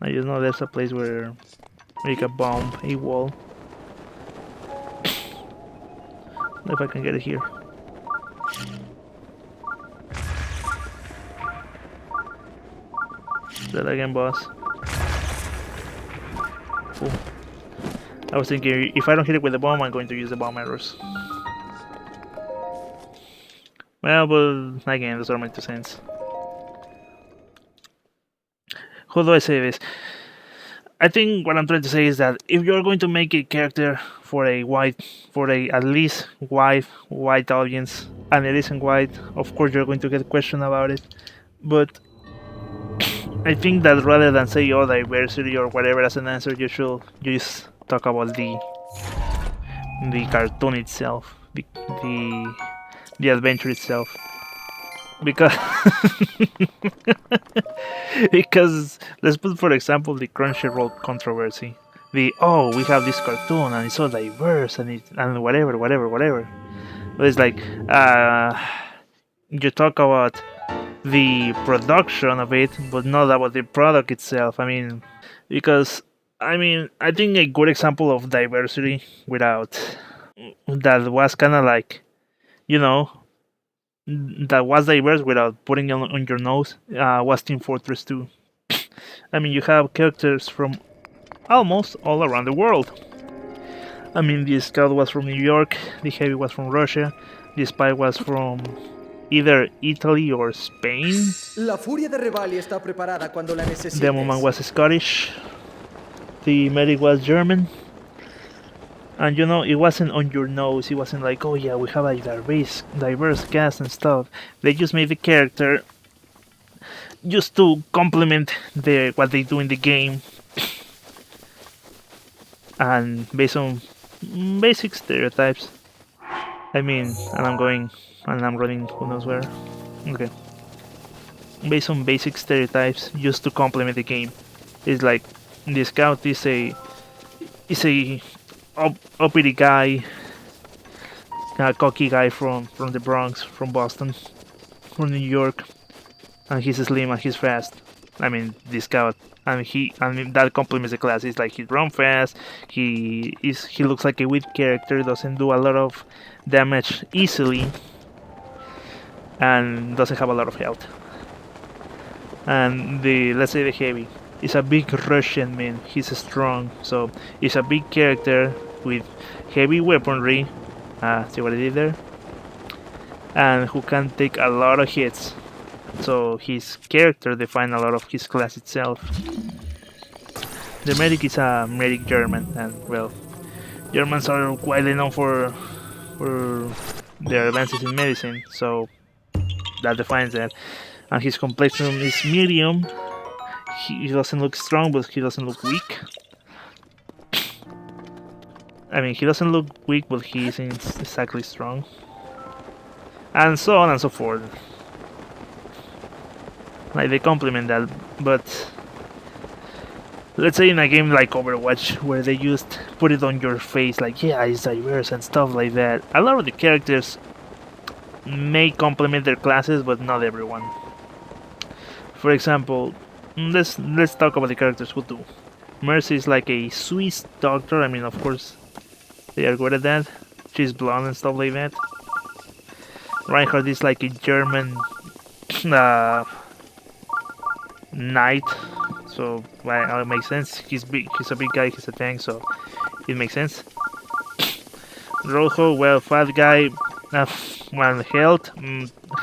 I just know there's a place where you can bomb a wall. If I can get it here. That again, boss. Cool. I was thinking if I don't hit it with the bomb, I'm going to use the bomb arrows. Well, but again, those are my 2 cents. How do I say this? I think what I'm trying to say is that if you're going to make a character for a at least white audience, and it isn't white, of course you're going to get a question about it. But I think that rather than say oh diversity or whatever as an answer, you should just talk about the cartoon itself, the adventure itself, because because let's put for example the Crunchyroll controversy. Oh, we have this cartoon and it's so diverse and whatever. But it's like you talk about the production of it, but not about the product itself. I mean, because I think a good example of diversity without that was kind of like, you know, that was diverse without putting it on your nose was Team Fortress 2. I mean, you have characters from almost all around the world. I mean, the scout was from New York, the heavy was from Russia, the spy was from either Italy or Spain. La furia de Revali está preparada cuando la necesites. The woman was Scottish. The medic was German. And you know, it wasn't on your nose. It wasn't like, oh yeah, we have a diverse cast and stuff. They just made the character just to complement what they do in the game, and based on basic stereotypes. I mean, and I'm running who knows where. Okay. Based on basic stereotypes, just to complement the game. It's like the scout is a uppity guy, a cocky guy from the Bronx, from Boston, from New York, and he's slim and he's fast. I mean, the scout, and that complements the class. It's like he runs fast. He looks like a weak character, doesn't do a lot of damage easily, and doesn't have a lot of health. And let's say the heavy. He's a big Russian man. He's strong, so he's a big character with heavy weaponry. See what I did there? And who can take a lot of hits. So his character defines a lot of his class itself. The medic is a medic German, and well, Germans are widely known for their advances in medicine, so that defines that. And his complexion is medium. He doesn't look strong, but he doesn't look weak. I mean, he doesn't look weak, but he isn't exactly strong. And so on and so forth. Like, they complement that, but let's say in a game like Overwatch, where they just put it on your face, like, yeah, it's diverse and stuff like that. A lot of the characters may complement their classes, but not everyone. For example, let's talk about the characters who do. Mercy is like a Swiss doctor. I mean, of course, they are good at that. She's blonde and stuff like that. Reinhardt is like a German knight, so well, it makes sense. He's big. He's a big guy. He's a tank, so it makes sense. Rojo, well, fat guy, one health,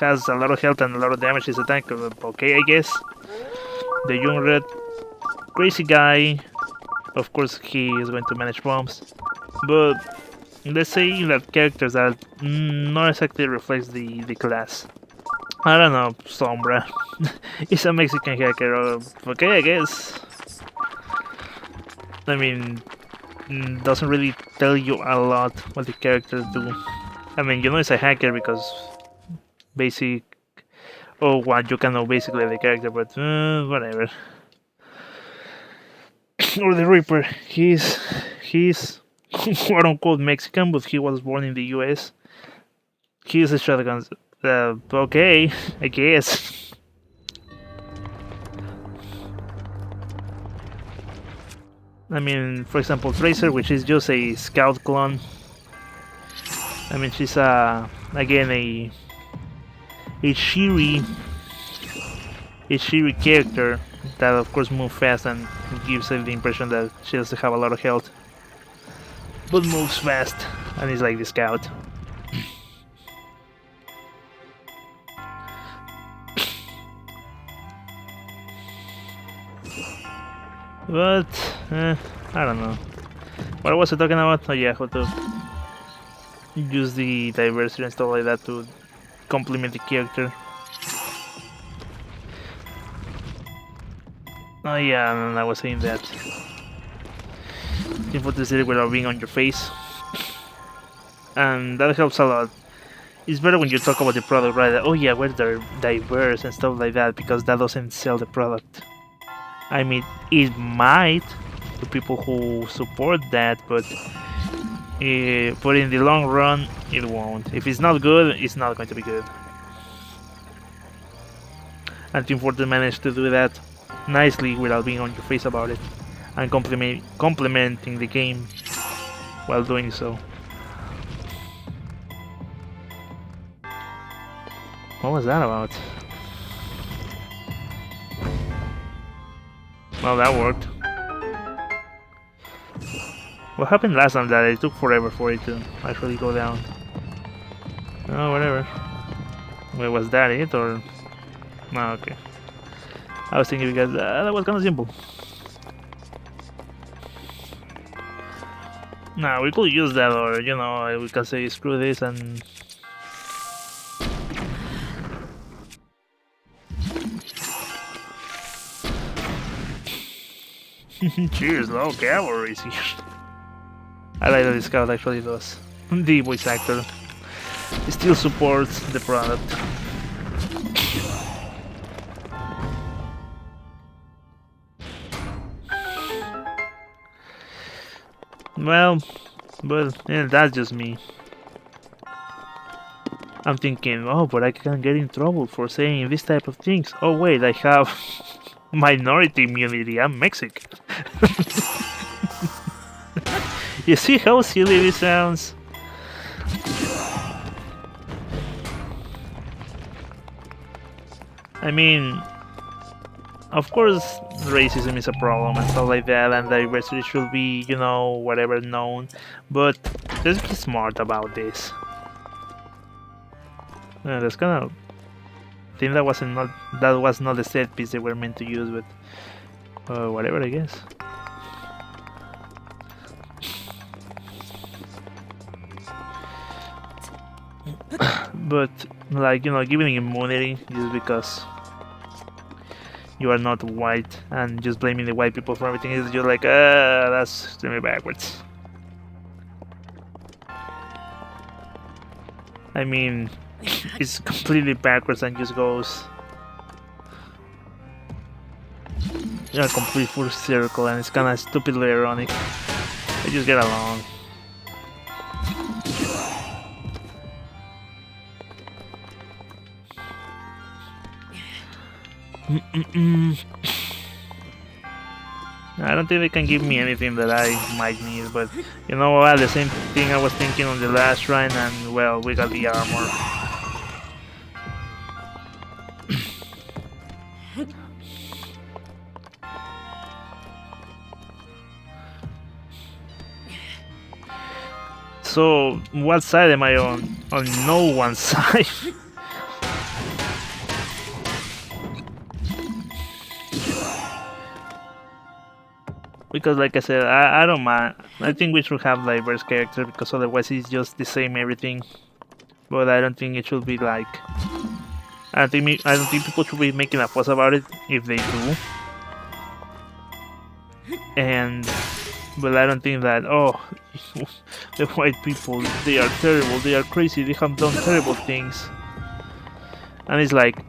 has a lot of health and a lot of damage. He's a tank. Okay, I guess. The young red, crazy guy. Of course, he is going to manage bombs, but let's say that characters that not exactly reflects the class. I don't know, Sombra. He's a Mexican hacker. Okay, I guess. I mean, doesn't really tell you a lot what the characters do. I mean, you know it's a hacker because basic. Oh, what you can know basically the character, but whatever. Or the Reaper. He's quote unquote Mexican, but he was born in the U.S. He's a shotgun. Okay, I guess. I mean, for example, Tracer, which is just a scout clone. I mean, she's again a Shiri character that of course moves fast and gives her the impression that she doesn't have a lot of health, but moves fast and is like the scout. But I don't know. What was I talking about? Oh yeah, how to use the diversity and stuff like that to complement the character. Oh yeah, and I was saying that info to see without being on your face, and that helps a lot. It's better when you talk about the product, right? Oh yeah, we're diverse and stuff like that, because that doesn't sell the product. I mean, it might to people who support that, but in the long run, it won't. If it's not good, it's not going to be good. And Team Fortress managed to do that nicely without being on your face about it, and complementing the game while doing so. What was that about? Well, that worked. What happened last time that it took forever for it to actually go down? Oh, whatever. Wait, was that it or? No, okay. I was thinking because that was kind of simple. Nah, we could use that, or you know, we can say screw this and. Cheers, low cavalry. I like that the scout actually does. The voice actor still supports the product. Well, but yeah, that's just me. I'm thinking, oh, but I can get in trouble for saying this type of things. Oh wait, I have minority immunity. I'm Mexican. You see how silly this sounds? I mean, of course, racism is a problem and stuff like that, and diversity should be, you know, whatever known. But let's be smart about this. That's kind of thing that was not the set piece they were meant to use, but whatever, I guess. But like, you know, giving immunity just because you are not white and just blaming the white people for everything is just like, that's extremely backwards. I mean, it's completely backwards and just goes in a complete full circle, and it's kind of stupidly ironic. They just get along. I don't think they can give me anything that I might need, but you know what, the same thing I was thinking on the last shrine, and well, we got the armor. So, what side am I on? On no one's side. Because like I said, I don't mind. I think we should have diverse characters, because otherwise it's just the same everything. But I don't think it should be like, I don't think people should be making a fuss about it if they do. But I don't think that, oh, the white people, they are terrible, they are crazy, they have done terrible things. And it's like,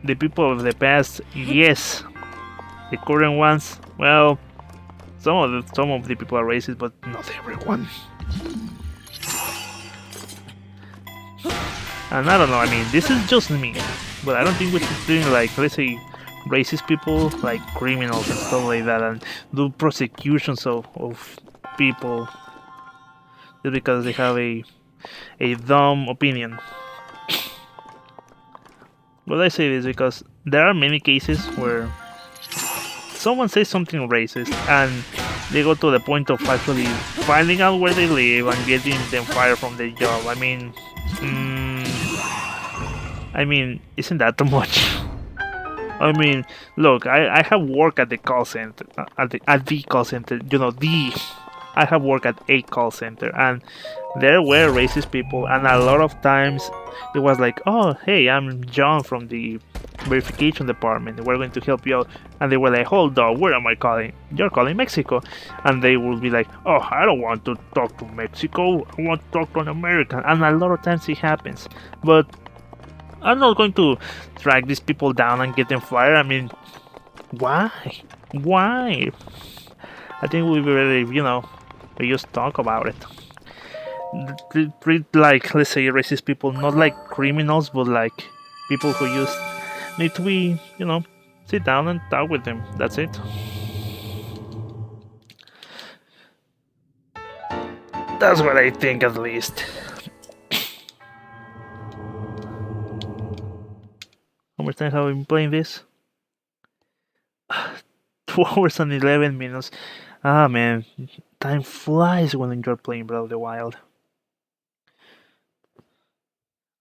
the people of the past, yes. The current ones, well, some of the people are racist, but not everyone. And I don't know, I mean, this is just me, but I don't think we should do like, let's say, racist people like criminals and stuff like that, and do prosecutions of people just because they have a dumb opinion. But I say this because there are many cases where someone says something racist and they go to the point of actually finding out where they live and getting them fired from their job. I mean, isn't that too much? I mean, look, I have worked at the call center, at the call center. I have worked at a call center, and there were racist people, and a lot of times it was like, oh, hey, I'm John from the verification department. We're going to help you out. And they were like, hold on, where am I calling? You're calling Mexico. And they will be like, oh, I don't want to talk to Mexico. I want to talk to an American. And a lot of times it happens. But I'm not going to drag these people down and get them fired. I mean, why? Why? I think we really, we just talk about it. Treat like, let's say, racist people, not like criminals, but like people who just need to be, sit down and talk with them. That's it. That's what I think, at least. How much time have I been playing this? 2 hours and 11 minutes. Ah, man. Time flies when you're playing Breath of the Wild.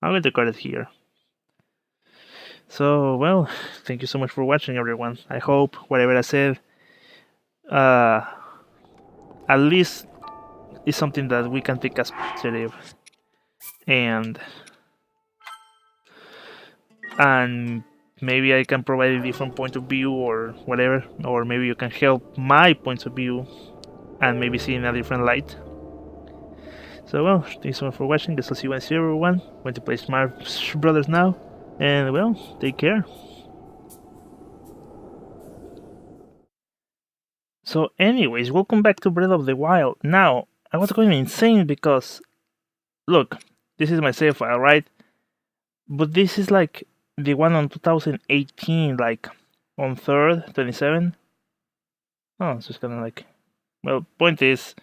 I'm going to cut it here. So, well, thank you so much for watching, everyone. I hope whatever I said, at least is something that we can take as positive, and maybe I can provide a different point of view or whatever, or maybe you can help my points of view and maybe see in a different light. So, well, thanks so much for watching. This will see you and see everyone. Going to play Smash Brothers now. And, well, take care. So, anyways, welcome back to Breath of the Wild. Now, I was going insane because, look, this is my save file, right? But this is like the one on 2018, like on 3rd, 27. Oh, it's just kind of like, well, point is,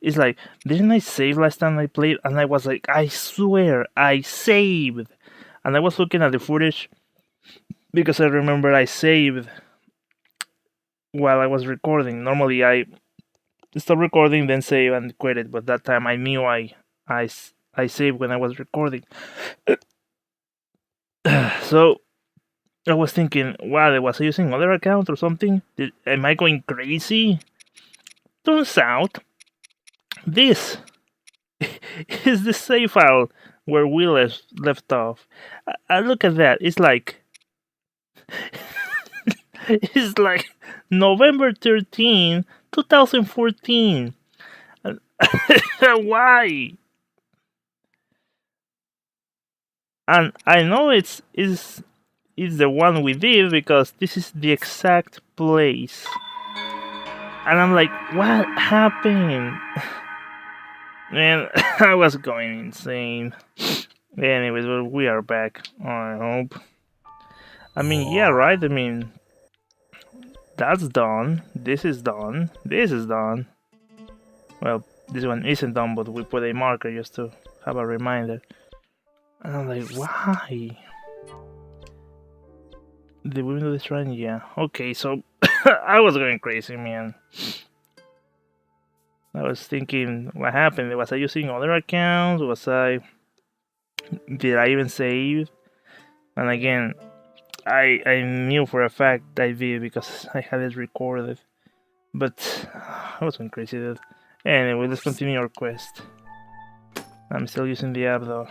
it's like, didn't I save last time I played? And I was like, I swear, I saved. And I was looking at the footage because I remember I saved while I was recording. Normally I stop recording, then save and quit it, but that time I knew I saved when I was recording. So I was thinking, wow, was I using other account or something? Am I going crazy? Turns out this is the save file where we left off. Look at that. It's like it's like November 13, 2014. Why? And I know it's the one we did because this is the exact place. And I'm like, what happened? Man, I was going insane. Anyways, well, we are back, I hope. I mean, yeah, right? I mean, that's done. This is done. This is done. Well, this one isn't done, but we put a marker just to have a reminder. And I'm like, why? Did we do this run? Yeah. Okay, so I was going crazy, man. I was thinking, what happened? Was I using other accounts? Did I even save? And again, I knew for a fact I did because I had it recorded. But I was going crazy, dude. Anyway, let's continue our quest. I'm still using the app though.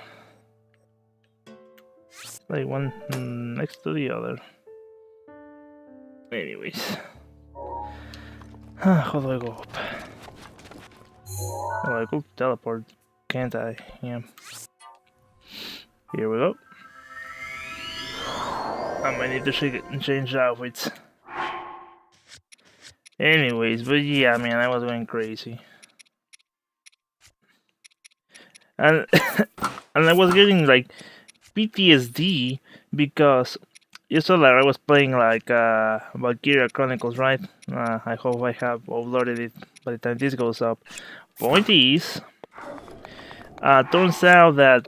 Like one next to the other. Anyways. How do I go up? Oh, I could teleport, can't I? Yeah. Here we go. I might need to change outfits. Anyways, but yeah, man, I was going crazy. And and I was getting like PTSD because you saw that I was playing like Valkyria Chronicles, right? I hope I have uploaded it by the time this goes up. Point is, turns out that,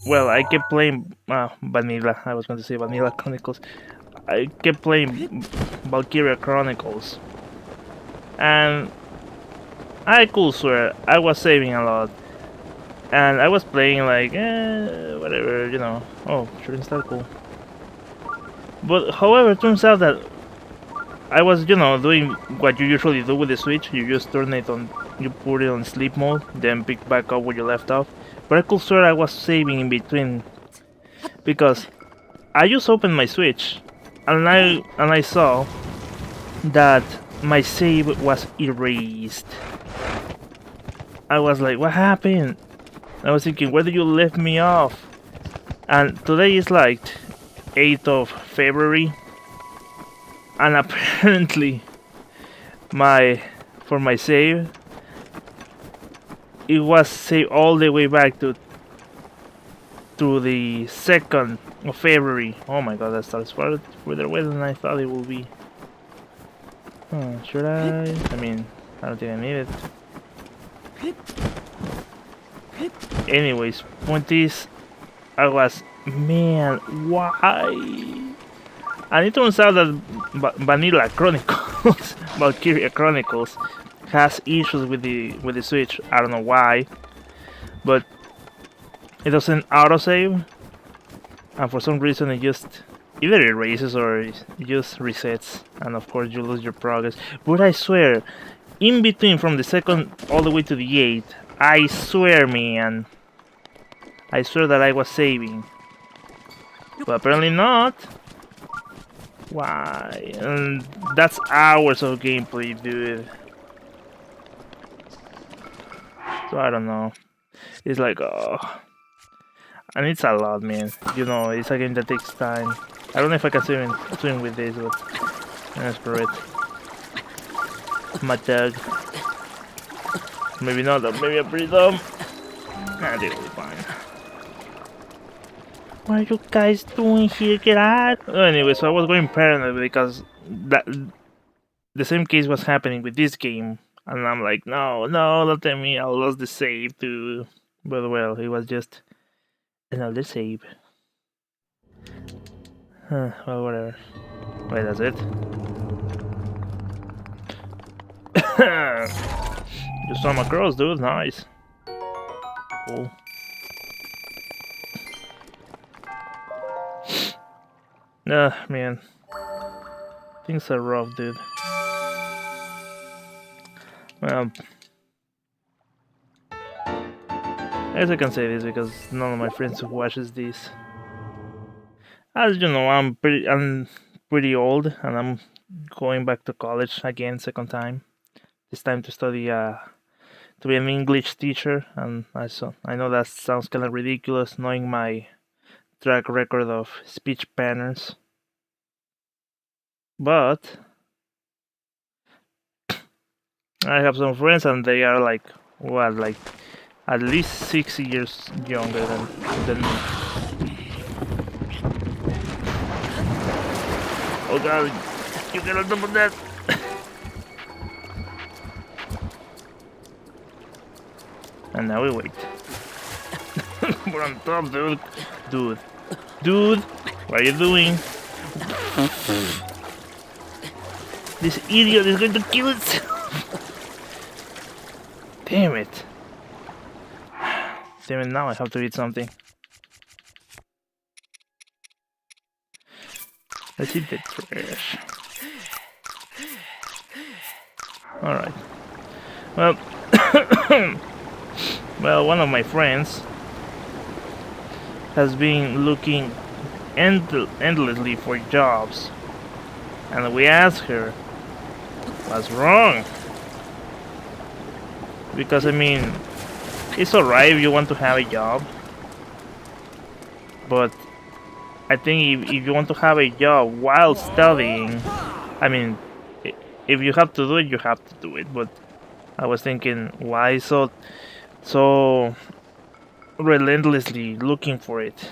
well, I kept playing Vanilla. I was going to say Vanilla Chronicles. I kept playing Valkyria Chronicles, and I could swear I was saving a lot, and I was playing like whatever, you know. Oh, sure, install, cool. But however, it turns out that I was, you know, doing what you usually do with the Switch. You just turn it on, you put it on sleep mode, then pick back up where you left off. But I could swear I was saving in between, because I just opened my Switch, and I saw that my save was erased. I was like, what happened? I was thinking, where did you leave me off? And today is like 8th of February, and apparently for my save, it was saved all the way back to the 2nd of February. Oh my god, that starts further away than I thought it would be. Should I? I mean, I don't think I need it. Anyways, point is, I was, man, why? And it turns out that Vanilla Chronicles, Valkyria Chronicles, has issues with the Switch. I don't know why, but it doesn't autosave, and for some reason it just either erases or it just resets, and of course you lose your progress. But I swear, in between from the 2nd all the way to the 8th, I swear, man, I swear that I was saving, but apparently not. Why? And that's hours of gameplay, dude. So I don't know. It's like, oh, and it's a lot, man. You know, it's a game that takes time. I don't know if I can swim with this, but that's for it. My tag. Maybe not. Maybe I'm pretty dumb. Nah, it'll be fine. What are you guys doing here? Get out! Anyway, so I was going paranoid because the same case was happening with this game, and I'm like, no, don't tell me I lost the save too. But well, it was just another save. Well, whatever. Wait, that's it. You saw my cross, dude. Nice. Cool. Man. Things are rough, dude. Well, I guess I can say this because none of my friends watches this. As you know, I'm pretty old, and I'm going back to college again, 2nd time. This time to study to be an English teacher, and I know that sounds kind of ridiculous, knowing my track record of speech patterns, but I have some friends, and they are like, what, like at least 6 years younger than me. Oh god, you get on top of that! And now we wait. We're on top, dude. Dude, what are you doing? This idiot is going to kill itself. Damn it. Damn it, now I have to eat something. Let's eat the trash. Alright. Well, well, one of my friends has been looking endlessly for jobs, and we asked her what's wrong, because I mean, it's alright if you want to have a job, but I think if you want to have a job while studying, I mean, if you have to do it, you have to do it. But I was thinking, why so relentlessly looking for it?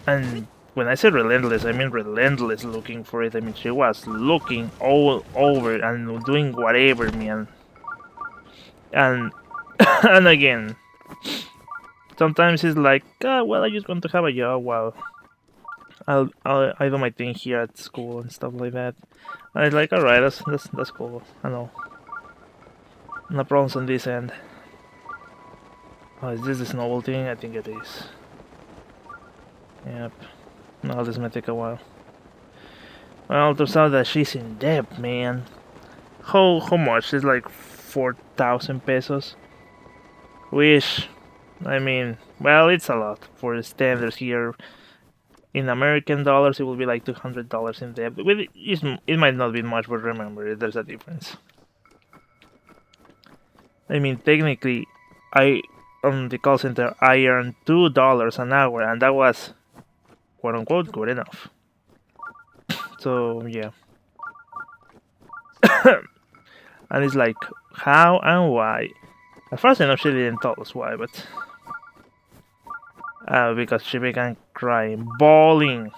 And when I say relentless, I mean relentless looking for it. I mean, she was looking all over and doing whatever, man. And and again, sometimes it's like, well, I just want to have a job while I do my thing here at school and stuff like that. And it's like, alright, that's cool. I know. No problems on this end. Oh, is this the snowball thing? I think it is. Yep. No, this might take a while. Well, it turns out that she's in debt, man. How much? It's like 4,000 pesos. Which, I mean, well, it's a lot for the standards here. In American dollars, it will be like $200 in debt. It might not be much, but remember, there's a difference. I mean, technically, on the call center, I earned $2 an hour, and that was, quote unquote, good enough. So, yeah. And it's like, how and why? At first, I know she didn't tell us why, but because she began crying, bawling.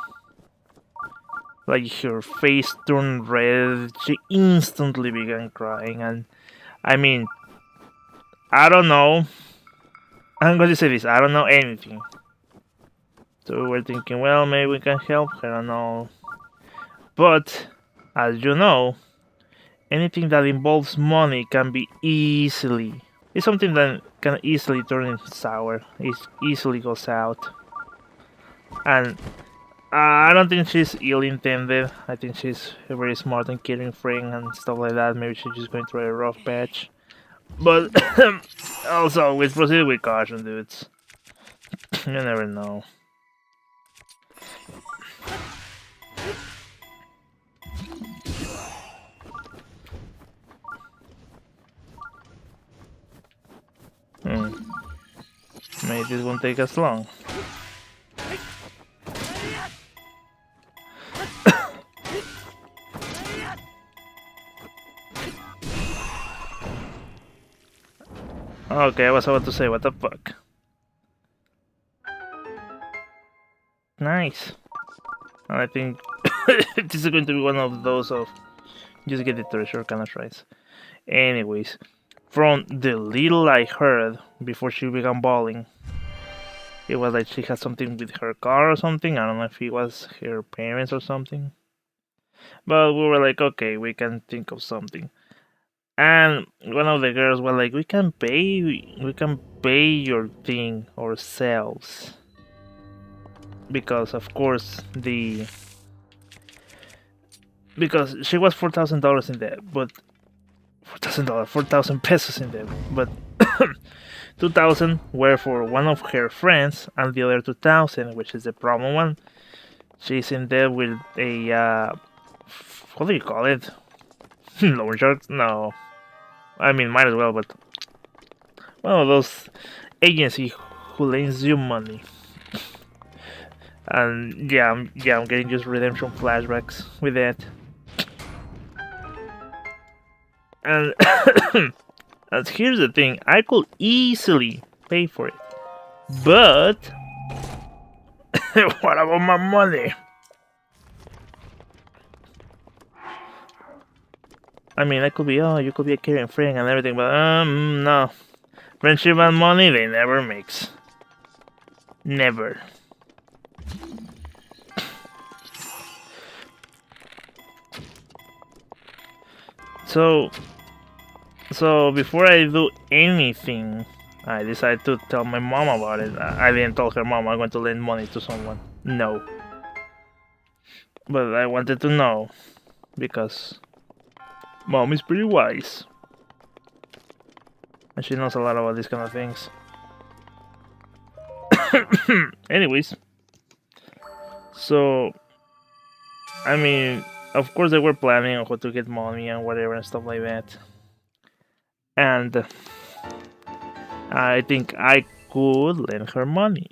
Like her face turned red. She instantly began crying, and I mean, I don't know. I'm going to say this: I don't know anything. So we're thinking, well, maybe we can help her and all. But as you know, anything that involves money can be easily. It's something that can easily turn sour. It easily goes out. And I don't think she's ill-intended. I think she's a very smart and caring friend and stuff like that. Maybe she's just going through a rough patch. But also, we proceed with caution, dudes. You never know. Maybe this won't take us long. Okay, I was about to say, what the fuck? Nice. And I think this is going to be one of those of just get the treasure kind of tries. Anyways, from the little I heard before she began bawling, it was like she had something with her car or something. I don't know if it was her parents or something. But we were like, okay, we can think of something. And one of the girls was like, we can pay your thing ourselves. Because of course because she was $4,000 in debt, but $4,000, 4,000 pesos in debt, but 2,000 were for one of her friends, and the other 2,000, which is the problem one, she's in debt with a what do you call it? Loan shark? No, I mean might as well, but one of those agency who lends you money. And yeah, I'm getting just redemption flashbacks with that. And and here's the thing, I could easily pay for it. But what about my money? I mean, I could be, oh, you could be a caring friend and everything, but no. Friendship and money, they never mix. Never. So before I do anything, I decided to tell my mom about it. I didn't tell her mom I'm going to lend money to someone. No. But I wanted to know because mom is pretty wise. And she knows a lot about these kind of things. Anyways. So, I mean, of course they were planning on how to get money and whatever and stuff like that. And I think I could lend her money.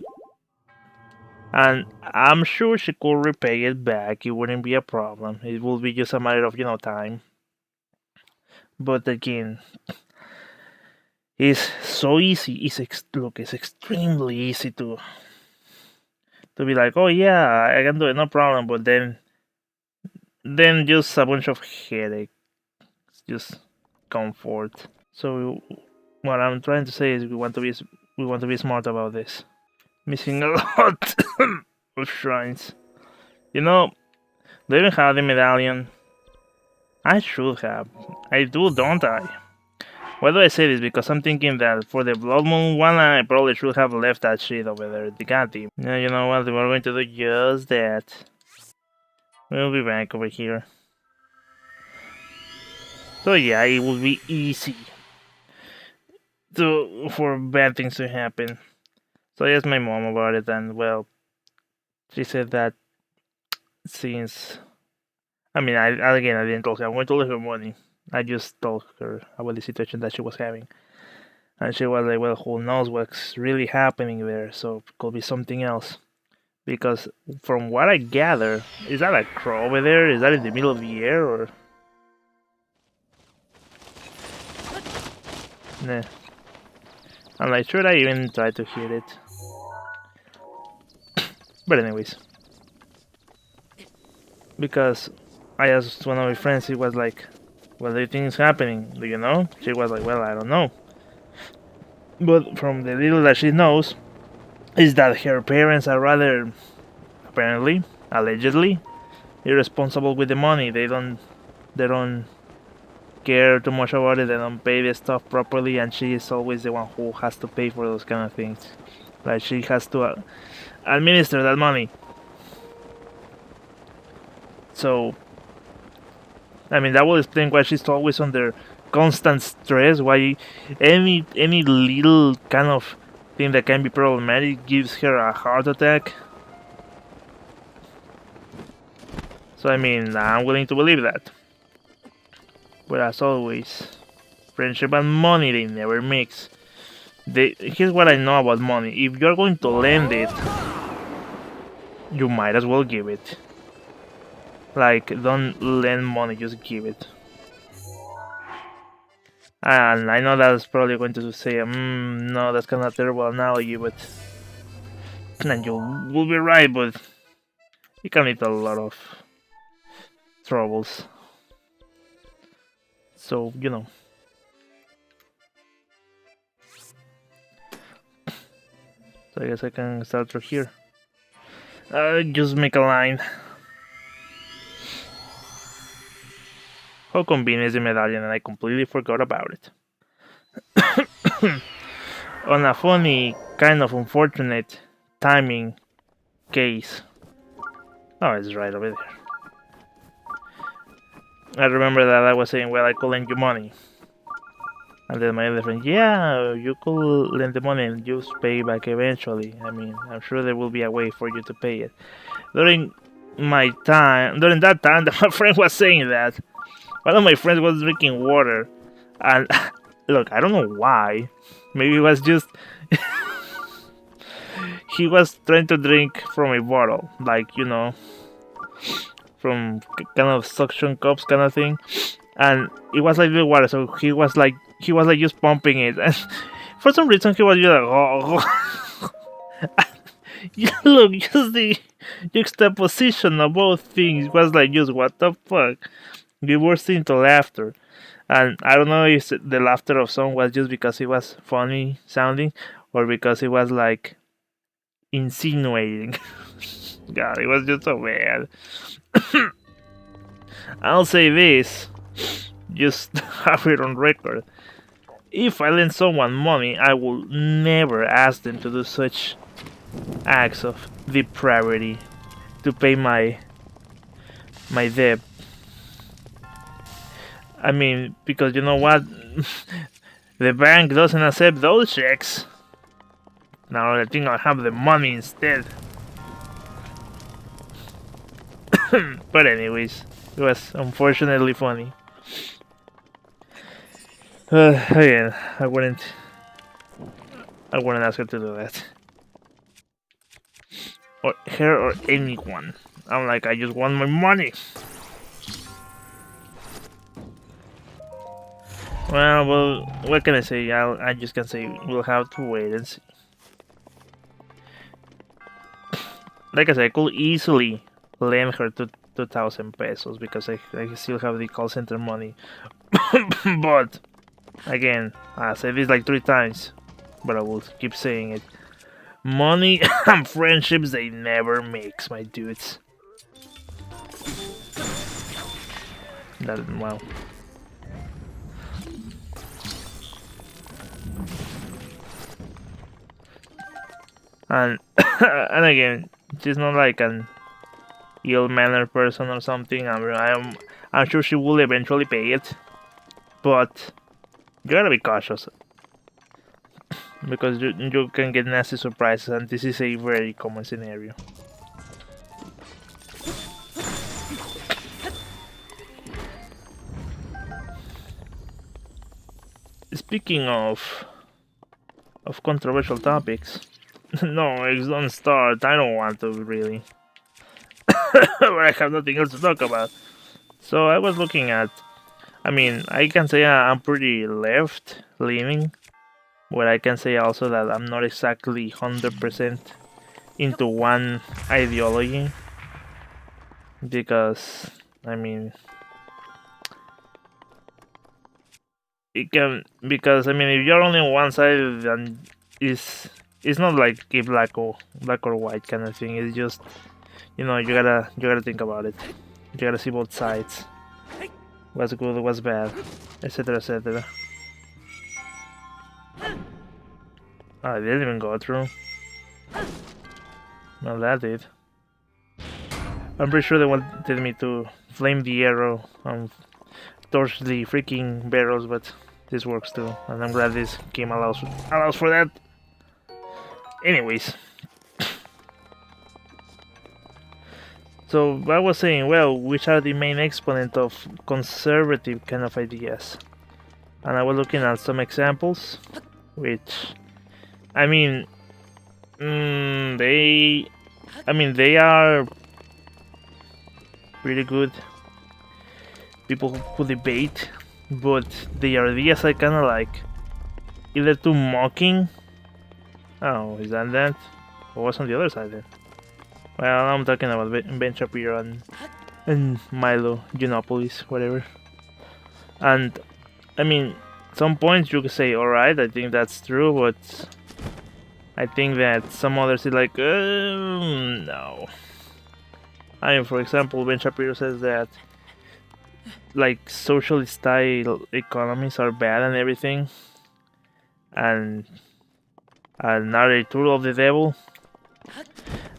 And I'm sure she could repay it back. It wouldn't be a problem. It will be just a matter of, time. But again, it's so easy. It's extremely easy to to be like, oh yeah, I can do it, no problem. But then just a bunch of headache, just comfort. So what I'm trying to say is we want to be smart about this. Missing a lot of shrines. You know, do I even have the medallion? I should have. I do, don't I? Why do I say this? Because I'm thinking that for the Blood Moon one, I probably should have left that shit over there, the goddamn. Yeah, you know what? We're going to do just that. We'll be back over here. So yeah, it will be easy for bad things to happen. So I asked my mom about it, and well, she said that since I didn't tell her. I went to her money. I just told her about the situation that she was having. And she was like, well, who knows what's really happening there, so it could be something else. Because from what I gather, is that a crow over there? Is that in the middle of the air, or...? Nah. I'm like, should I even try to hit it? But anyways. Because I asked one of my friends, he was like, what do you think is happening? Do you know? She was like, well, I don't know. But from the little that she knows, is that her parents are rather, apparently, allegedly, irresponsible with the money. They don't care too much about it. They don't pay the stuff properly, and she is always the one who has to pay for those kind of things. Like, she has to administer that money. So, I mean, that will explain why she's always under constant stress, why any little kind of thing that can be problematic gives her a heart attack. So, I mean, I'm willing to believe that. But as always, friendship and money, they never mix. Here's what I know about money. If you're going to lend it, you might as well give it. Like, don't lend money, just give it. And I know that's probably going to say, no, that's kind of terrible analogy, but... And you will be right, but... it can lead to a lot of... troubles. So, you know. So I guess I can start through here. Just make a line. How convenient is the medallion, and I completely forgot about it. On a funny, kind of unfortunate timing case. Oh, it's right over there. I remember that I was saying, well, I could lend you money. And then my other friend, yeah, you could lend the money and just pay back eventually. I mean, I'm sure there will be a way for you to pay it. During that time that my friend was saying that, one of my friends was drinking water, and look, I don't know why. Maybe it was just he was trying to drink from a bottle, like, you know, from kind of suction cups kind of thing, and it was like the water, so he was like just pumping it, and for some reason he was just like, oh. Look, just the juxtaposition of both things was like, just what the fuck. We burst into laughter, and I don't know if the laughter of some was just because it was funny sounding, or because it was like insinuating. God, it was just so bad. I'll say this, just have it on record. If I lend someone money, I will never ask them to do such acts of depravity to pay my debt. I mean, because you know what? The bank doesn't accept those checks. Now I think I'll have the money instead. But anyways, it was unfortunately funny. Again, I wouldn't ask her to do that. Or her or anyone. I'm like, I just want my money. Well, what can I say? I just can say we'll have to wait and see. like I said, I could easily lend her 2,000 pesos because I still have the call center money. But again, I said this like 3 times, but I will keep saying it. Money and friendships, they never mix, my dudes. That, wow. And and again, she's not like an ill-mannered person or something. I'm sure she will eventually pay it, but you gotta be cautious because you can get nasty surprises, and this is a very common scenario. Speaking of controversial topics, no, X, don't start. I don't want to really. I have nothing else to talk about. So I was looking at. I mean, I can say I'm pretty left leaning, but I can say also that I'm not exactly 100% into one ideology because I mean it can because I mean if you're only on one side then it's not like a black or white kind of thing. It's just you gotta think about it. You gotta see both sides. What's good, what's bad, etc. etc. Oh, I didn't even go through. Well, that did. I'm pretty sure they wanted me to flame the arrow and torch the freaking barrels, but this works too, and I'm glad this game allows for that. Anyways, so I was saying, well, which are the main exponent of conservative kind of ideas? And I was looking at some examples, which, I mean, they are pretty good people who debate, but the ideas are kind of like either too mocking. Oh, is that? Or what's on the other side then? Well, I'm talking about Ben Shapiro and Milo Yiannopoulos, whatever. And I mean, some points you could say, alright, I think that's true, but I think that some others is like, no. I mean, for example, Ben Shapiro says that like socialist style economies are bad and everything, and are a tool of the devil.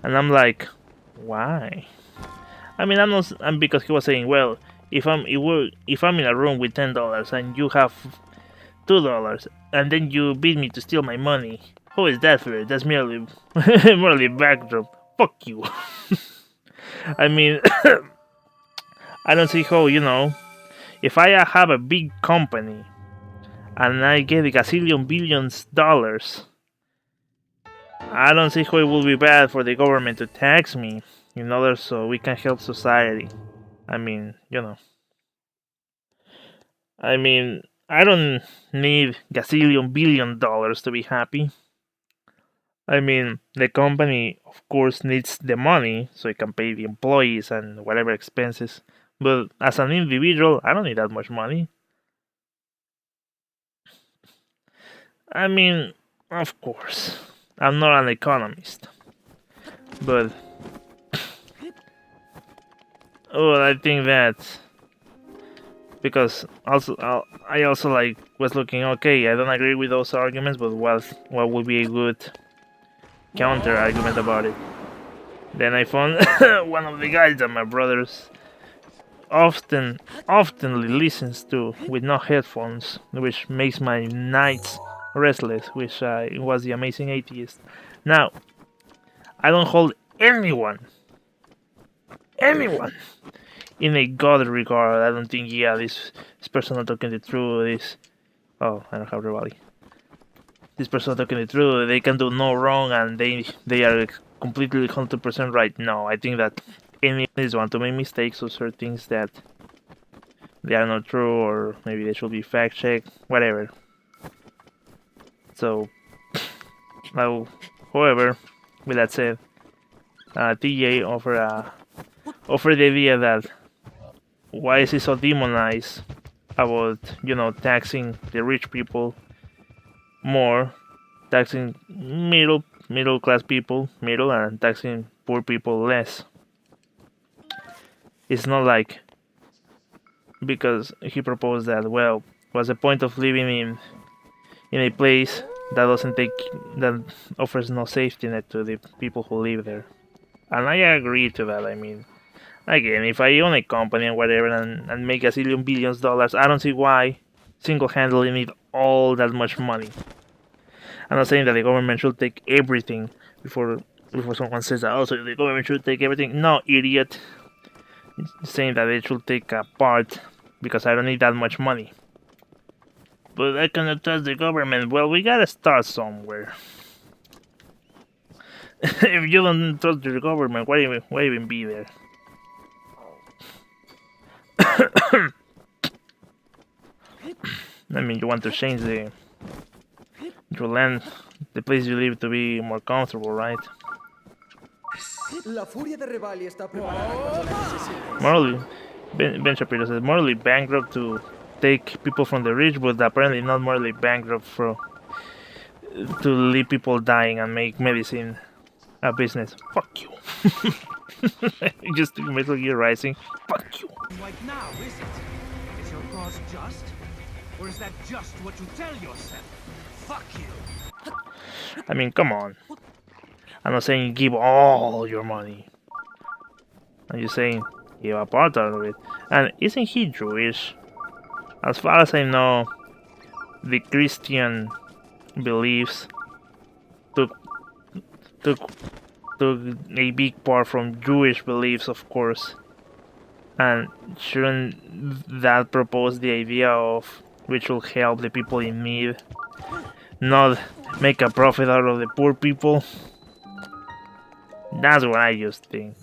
And I'm like, why? I mean, I'm because he was saying, well, if I'm in a room with $10 and you have $2, and then you beat me to steal my money, how is that fair? That's merely merely backdrop. Fuck you. I mean, I don't see how if I have a big company and I get a gazillion billions dollars. I don't see how it will be bad for the government to tax me in order so we can help society. I mean, I don't need gazillion billion dollars to be happy. I mean, the company, of course, needs the money so it can pay the employees and whatever expenses. But as an individual, I don't need that much money. I mean, of course, I'm not an economist. But I think that because I also like was looking. Okay, I don't agree with those arguments, but what would be a good counter argument about it? Then I found one of the guys that my brothers oftenly listens to with no headphones, which makes my nights restless. Which was the Amazing Atheist. Now, I don't hold anyone in a god regard. I don't think this person not talking the truth. I don't have Revali. This person talking the truth. They can do no wrong, and they are completely 100% right. No, I think that anyone is want to make mistakes or certain things that they are not true, or maybe they should be fact checked, whatever. So, however, with that said, TJ offer the idea that why is it so demonized about taxing the rich people more, taxing middle class people and taxing poor people less. It's not like because he proposed that what's the point of living in a place that offers no safety net to the people who live there. And I agree to that. I mean, again, if I own a company and whatever and make a zillion billions dollars, I don't see why single-handedly need all that much money. I'm not saying that the government should take everything before someone says that also the government should take everything. No, idiot. It's saying that it should take a part because I don't need that much money. But I cannot trust the government. Well, we gotta start somewhere. If you don't trust the government, why even be there? I mean, you want to change your land, the place you live, to be more comfortable, right? La furia de Revali está preparada cuando la necesites. Morally, Ben Shapiro says, morally bankrupt to take people from the rich, but apparently not morally bankrupt to leave people dying and make medicine a business. Fuck you. Just Metal Gear Rising. Fuck you. Right now, is it? Is your cause just? Or is that just what you tell yourself? Fuck you. I mean, come on. I'm not saying give all your money. I'm just saying give a part out of it. And isn't he Jewish? As far as I know, the Christian beliefs took a big part from Jewish beliefs, of course. And shouldn't that propose the idea of which will help the people in need, not make a profit out of the poor people? That's what I just think.